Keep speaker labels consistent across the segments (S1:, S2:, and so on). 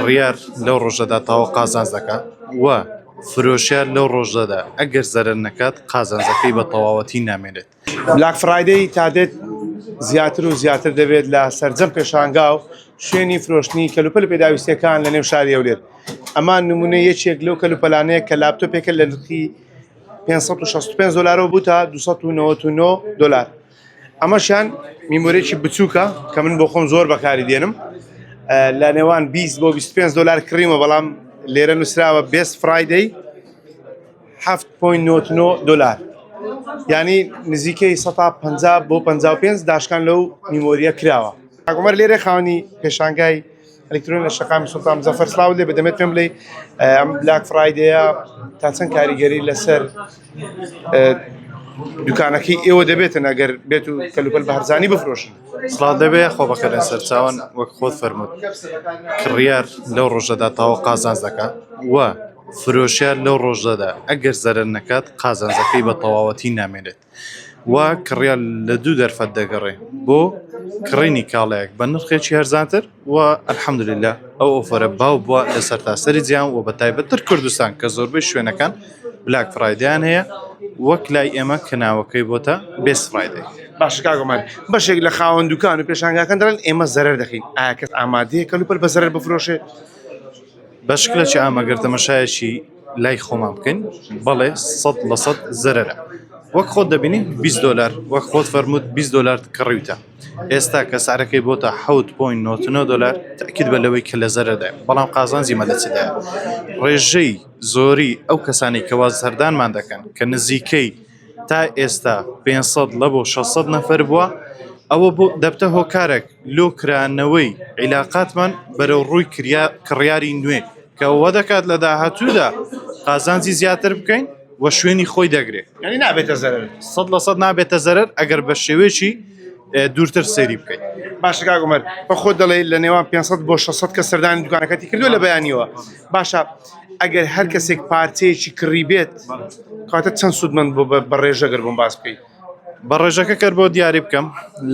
S1: کڕیار لەو ڕۆژەدا تاوە قازانج دەکات و فرۆشیار لەو ڕۆژەدا ئەگەر زەرەر نەکات قازانجەکەی بە تەواوەتی نامێنێت.
S2: بلاک فرایدەی تا دێت زیاتر و زیاتر دەبێت لە سەرجەم پێشانگا و شوێنی فرۆشتنی کەلوپەل پێداویستیەکان لە نێو شاری هەولێر. ئەمان نمونە یەکێک لەو کەلوپەلانەیە کە لاپتۆپێکە لە نرخی 565 دلار بوو تا 299 دلار. ئەمەشان میمۆرێکی بچووکە کە من بۆ خۆم زۆر بەکاری دێنم لە نێوان 20 بۆ 25 دلار کڕیمە، بەڵام لێرە نووسراوە بێست فرایدەی 7.99 دلار، یعنی نزیکەی 150 بۆ 55 داشکان لەو میمۆریە کراوە. حکومەت لێرە خاوەنی پێشانگای ئەلکترۆنیک لە شەقامی سوڵتان مزەفەر سلااو لێ بدەمێت پێم بڵێ ئەم بلاک فرایدەیە تا چەند کاریگەری لەسەر دوکانەکەی ئێوە دەبێتن ئەگەر بێت و کەلوپەل بە هەرزانی بفرۆشن؟
S1: سڵاو دەبێ خۆ بەکەرێن سەرچاوان وەک خۆت فەرمووت کڕیار لەو ڕۆژەدا تاوە قازانج دەکات و فرۆشیار لەو ڕۆژەدا ئەگەر زەرەر نەکات قازانجەکەی بە تەواوەتی نامێنێت و کڕیار لە دوو دەرفەت دەگەڕێ بۆ کڕینی کاڵەیەک بە نرخێکی هەرزانتر و ئەلحەمدوللیلا ئەو ئۆفەرە باو بووە لە سەرتاسەری جیهان و بە تایبەتتر کوردستان کە زۆربەی شوێنەکان بلاک فرایدەیان هەیە وەک لای ئێمە کە ناوەکەی بۆتە بێست فرایدەی.
S2: باش کاگومان بەشێک لە خاوەن دوکان و پێشانگاکان دەڵێن ئێمە زەرەر دەخین، ئایا کەس ئامادەیە کەلوپەل بە زەرەر بفرۆشێت؟
S1: بەشکلێکی ئاماگەر تەمەشایەکی لای خۆمان بکەین بەڵێ 100% زەرەرە. وەک خۆت دەبینی 20 دلار وەک خۆت فەرمووت 20 دلار کڕیوتە، ئێستا کە سعرەکەی بۆتە 7.99 دلار تاکید بە لەوەی کە لە زەرەردایە، بەڵام قازانجی مە لە چدایە؟ ڕێژەی زۆری ئەو کەسانی کەوا سەردانمان دەکەن کە نزیکەی تا ئێستا 500 لە بۆ 600 نەفەر بووە، ئەوە بۆ دەبتە هۆکارێک لۆ کرانەوەی عیلاقاتمان بەرەو ڕووی کڕیاری نوێ کە ئەوە دەکات لە داهاتوودا قازانجی زیاتر بکەین و شوێنی خۆی دەگرێت،
S2: یعنی نابێتە زەرەر
S1: 100% نابێتە زەرەر ئەگەر بە شێوەیەکی دوورتر سەیری بکەیت.
S2: باشە کاگومەر بە خۆت دەڵێ لە نێوان 500 بۆ 600 کە سەردانی دوکانەکەتی کردووە لە بەیانیەوە، باشە ئەگەر هەر کەسێک پارچەیەکی کڕی بێت کاتە چەند سوودمەند بۆ بە ڕێژەگەر بۆم باس بکەیت؟
S1: بە ڕێژەکە کەر بۆ دیاری بکەم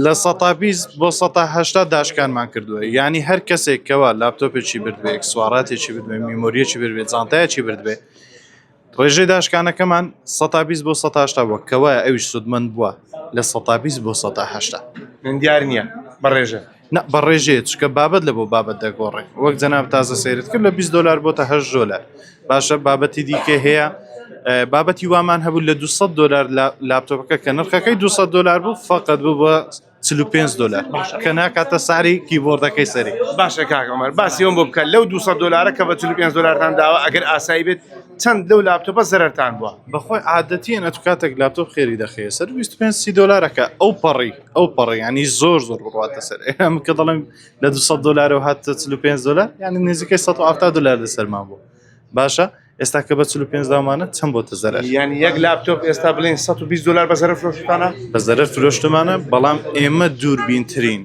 S1: لە 120 بۆ 180 داشکانمان کردووە، یعنی هەر کەسێک کەوا لاپتۆپێکی بردبێ، ئەکسسواراتێکی بردبێ، میمۆریەکی بردبێ، جانتایەکی بردبێ، ڕێژەی داشکانەکەمان 120 بۆ 180 بووە کەوایە ئەویش سوودمەند بووە لە 120 بۆ 180.
S2: من دیار نییە بە ڕێژە
S1: نە بە ڕێژەیە چکە بابەت لە بۆ بابەت دەگۆڕێ، وەک جەناب تازە سەیرت کرد لە 20 دلار بۆتە 8 دلار. باشە بابەتی دیکە هەیە، بابەتی وامان هەبوو لە 200 دلار لاپتۆپەکە کە نرخەکەی 200 دلار بوو فقط بوو بە 45 دلار کە ناکاتە ساری کیبۆردەکەی سەری.
S2: باشە کاکەمەر باسی ئەوم بۆ بکە لەو 200 دلارە کە بە 45 دلارتان داوە ئەگەر ئاسایی بێت چەند لەو لاپتۆپە زەرەرتان بووە؟
S1: بەخۆی عادەتیە نەتو کاتێک لاپتۆپ خێری دەخەیە سەر 25 دلارەکە ئەو پەڕی ینی زۆر بڕاتە سەر ئێم کە دەڵێم لە 200 دلار و هاتە 45 دلار یعنی نزیکەی 170 دلار لەسەرمان بوو. باشە ئێستا کە بە 45 دامانە چەند بۆتە زەرەر؟
S2: یعنی یەک لاپتۆپ ئێستا بڵێن 120 دلار بە زەرەر فرۆشتانە؟
S1: بە زەرەر فرۆشتمانە، بەڵام ئێمە دووربینترین